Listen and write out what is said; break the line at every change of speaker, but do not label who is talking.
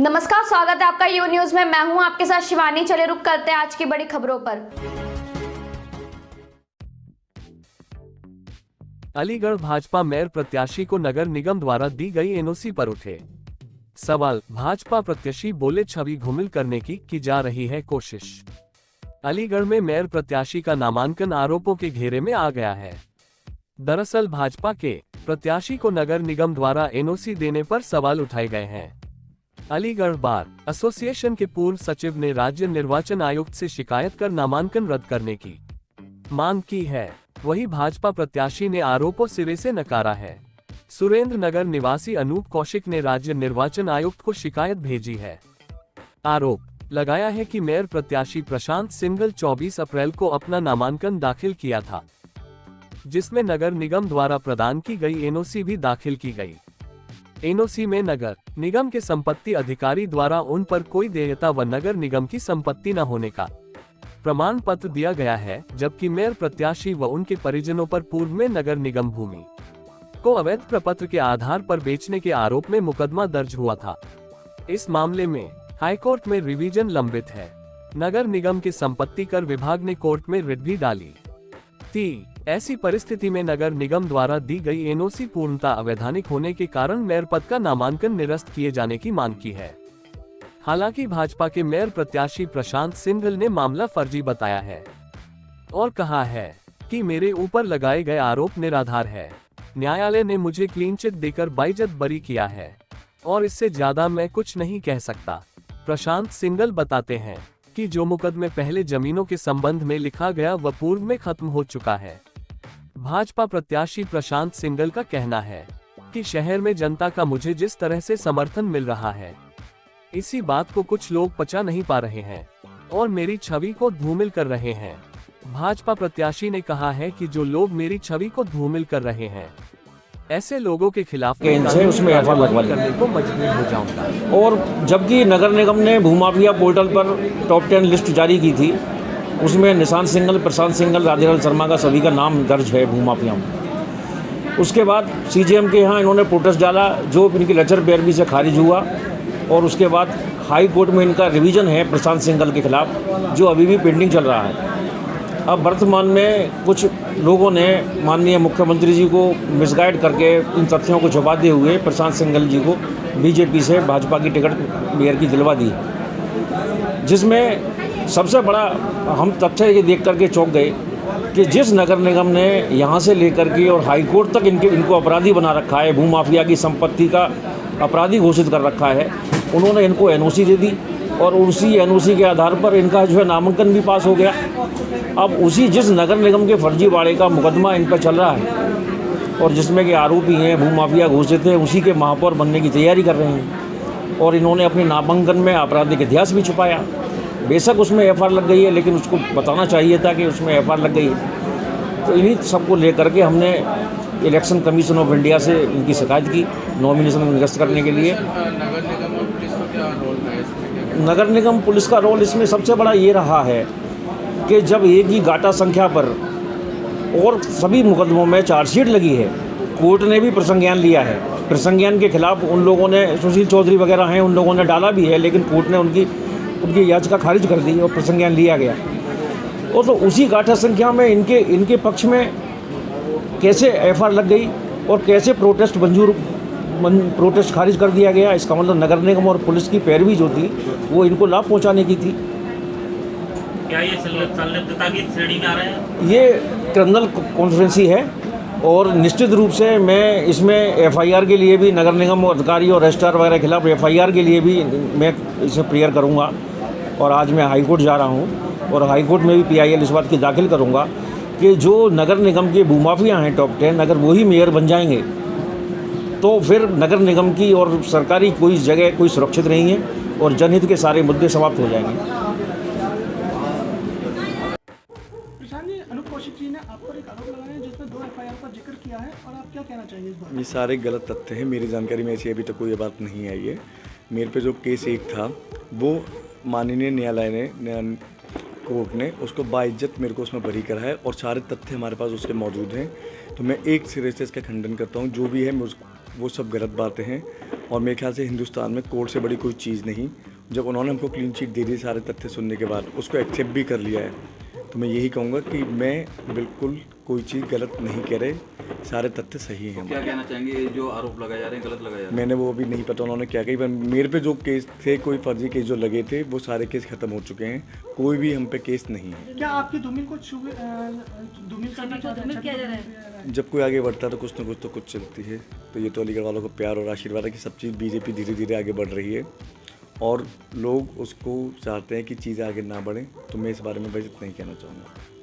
नमस्कार, स्वागत है आपका यू न्यूज में। मैं हूं आपके साथ शिवानी। चले रुक करते हैं आज की बड़ी खबरों पर।
अलीगढ़ भाजपा मेयर प्रत्याशी को नगर निगम द्वारा दी गई एनओसी पर उठे सवाल। भाजपा प्रत्याशी बोले छवि घुमिल करने की जा रही है कोशिश। अलीगढ़ में मेयर प्रत्याशी का नामांकन आरोपों के घेरे में आ गया है। दरअसल भाजपा के प्रत्याशी को नगर निगम द्वारा एनओसी देने पर सवाल उठाए गए हैं। अलीगढ़ बार एसोसिएशन के पूर्व सचिव ने राज्य निर्वाचन आयुक्त से शिकायत कर नामांकन रद्द करने की मांग की है। वहीं भाजपा प्रत्याशी ने आरोपों सिरे से नकारा है। सुरेंद्र नगर निवासी अनूप कौशिक ने राज्य निर्वाचन आयुक्त को शिकायत भेजी है। आरोप लगाया है कि मेयर प्रत्याशी प्रशांत सिंघल 24 अप्रैल को अपना नामांकन दाखिल किया था, जिसमें नगर निगम द्वारा प्रदान की गई एनओसी भी दाखिल की गई। एनओसी में नगर निगम के संपत्ति अधिकारी द्वारा उन पर कोई देयता व नगर निगम की संपत्ति न होने का प्रमाण पत्र दिया गया है, जबकि मेयर प्रत्याशी व उनके परिजनों पर पूर्व में नगर निगम भूमि को अवैध प्रपत्र के आधार पर बेचने के आरोप में मुकदमा दर्ज हुआ था। इस मामले में हाईकोर्ट में रिवीजन लंबित है। नगर निगम के संपत्ति कर विभाग ने कोर्ट में रिट भी डाली थी। ऐसी परिस्थिति में नगर निगम द्वारा दी गई एनओसी पूर्णतः अवैधानिक होने के कारण मेयर पद का नामांकन निरस्त किए जाने की मांग की है। हालांकि भाजपा के मेयर प्रत्याशी प्रशांत सिंघल ने मामला फर्जी बताया है और कहा है कि मेरे ऊपर लगाए गए आरोप निराधार है। न्यायालय ने मुझे क्लीन चिट देकर बाइज्जत बरी किया है और इससे ज्यादा मैं कुछ नहीं कह सकता। प्रशांत सिंघल बताते हैं कि जो मुकदमे पहले जमीनों के संबंध में लिखा गया वह पूर्व में खत्म हो चुका है। भाजपा प्रत्याशी प्रशांत सिंघल का कहना है कि शहर में जनता का मुझे जिस तरह से समर्थन मिल रहा है, इसी बात को कुछ लोग पचा नहीं पा रहे हैं और मेरी छवि को धूमिल कर रहे हैं। भाजपा प्रत्याशी ने कहा है कि जो लोग मेरी छवि को धूमिल कर रहे हैं, ऐसे लोगों के खिलाफ
उसमें एफआईआर लगवा
करने को मजबूर हो जाऊंगा।
और जबकि नगर निगम ने भूमाफिया पोर्टल पर टॉप 10 लिस्ट जारी की थी, उसमें निशांत सिंघल, प्रशांत सिंघल, राधेलाल शर्मा का सभी का नाम दर्ज है भूमाफिया में। उसके बाद सीजेएम के यहाँ इन्होंने प्रोटेस्ट डाला, जो इनकी लेक्चर पैरवी से खारिज हुआ और उसके बाद हाई कोर्ट में इनका रिवीजन है प्रशांत सिंघल के खिलाफ, जो अभी भी पेंडिंग चल रहा है। अब वर्तमान में कुछ लोगों ने माननीय मुख्यमंत्री जी को मिसगाइड करके इन तथ्यों को छुपाते हुए प्रशांत सिंघल जी को बीजेपी से भाजपा की टिकट मेयर की दिलवा दी, जिसमें सबसे बड़ा हम तथ्य ये देख करके चौंक गए कि जिस नगर निगम ने यहाँ से लेकर के और हाई कोर्ट तक इनको अपराधी बना रखा है, भूमाफिया की संपत्ति का अपराधी घोषित कर रखा है, उन्होंने इनको एनओसी दे दी और उसी एनओसी के आधार पर इनका जो है नामांकन भी पास हो गया। अब उसी जिस नगर निगम के फर्जीवाड़े का मुकदमा इन पर चल रहा है और जिसमें कि आरोपी हैं, भूमाफिया घोषित हैं, उसी के महापौर बनने की तैयारी कर रहे हैं और इन्होंने अपने नामांकन में आपराधिक इतिहास भी छुपाया। बेशक उसमें एफआईआर लग गई है, लेकिन उसको बताना चाहिए था कि उसमें एफआईआर लग गई है। तो इन्हीं सबको लेकर के हमने इलेक्शन कमीशन ऑफ इंडिया से इनकी शिकायत की नॉमिनेशन निरस्त करने के लिए। नगर निगम पुलिस का रोल इसमें सबसे बड़ा ये रहा है कि जब एक ही गाटा संख्या पर और सभी मुकदमों में चार्जशीट लगी है, कोर्ट ने भी प्रसंज्ञान लिया है। प्रसंज्ञान के खिलाफ उन लोगों ने, सुशील चौधरी वगैरह हैं, उन लोगों ने डाला भी है, लेकिन कोर्ट ने उनकी याचिका खारिज कर दी और प्रसंज्ञान लिया गया। और तो उसी गाठा संख्या में इनके पक्ष में कैसे एफआईआर लग गई और कैसे प्रोटेस्ट खारिज कर दिया गया, इसका मतलब नगर निगम और पुलिस की पैरवी जो थी वो इनको लाभ पहुंचाने की थी।
क्या ये संलिप्तता की श्रेणी में आ रहे हैं?
ये क्रिमिनल कॉन्स्पिरेसी है और निश्चित रूप से मैं इसमें एफआईआर के लिए भी नगर निगम अधिकारी और रजिस्ट्रार वगैरह के खिलाफ एफआईआर के लिए भी मैं इसे प्रेयर करूंगा। और आज मैं हाई कोर्ट जा रहा हूं और हाई कोर्ट में भी पीआईएल इस बात की दाखिल करूंगा कि जो नगर निगम के भूमाफिया हैं टॉप 10, अगर वही मेयर बन जाएंगे तो फिर नगर निगम की और सरकारी कोई जगह कोई सुरक्षित नहीं है और जनहित के सारे मुद्दे समाप्त हो जाएंगे।
अनूप कौशिक जी ने आप पर एक आरोप लगाया है जिसमें 2 एफआईआर का जिक्र किया है, और आप क्या कहना चाहिए इस बारे?
ये सारे गलत तथ्य हैं। मेरी जानकारी में ऐसी अभी तक कोई बात नहीं आई है। मेरे पे जो केस एक था वो माननीय न्यायालय ने, कोर्ट ने उसको बाइज्जत मेरे को उसमें बरी करा है और सारे तथ्य हमारे पास उसके मौजूद हैं। तो मैं एक सिरे से इसका खंडन करता हूँ। जो भी है वो सब गलत बातें हैं और मेरे ख्याल से हिंदुस्तान में कोर्ट से बड़ी कोई चीज़ नहीं। जब उन्होंने हमको क्लीन चिट दे दी सारे तथ्य सुनने के बाद, उसको एक्सेप्ट भी कर लिया है, तो मैं यही कहूँगा कि मैं बिल्कुल कोई चीज़ गलत नहीं कह रहे, सारे तथ्य सही हैं।
क्या कहना चाहेंगे, ये जो आरोप लगाए जा रहे हैं गलत लगाए जा रहे हैं?
मैंने वो अभी नहीं पता उन्होंने क्या कही, पर मेरे पे जो केस थे, कोई फर्जी केस जो लगे थे, वो सारे केस खत्म हो चुके हैं, कोई भी हम पे केस नहीं है।
क्या आपकी धूमिल को धूमिल करना चाहते हैं?
जब कोई आगे बढ़ता है तो कुछ ना कुछ तो कुछ चलती है। तो ये तो अलीगढ़ वालों को प्यार और आशीर्वाद है कि सब चीज़ बीजेपी धीरे धीरे आगे बढ़ रही है और लोग उसको चाहते हैं कि चीज़ें आगे ना बढ़ें। तो मैं इस बारे में बस इतना ही कहना चाहूँगा।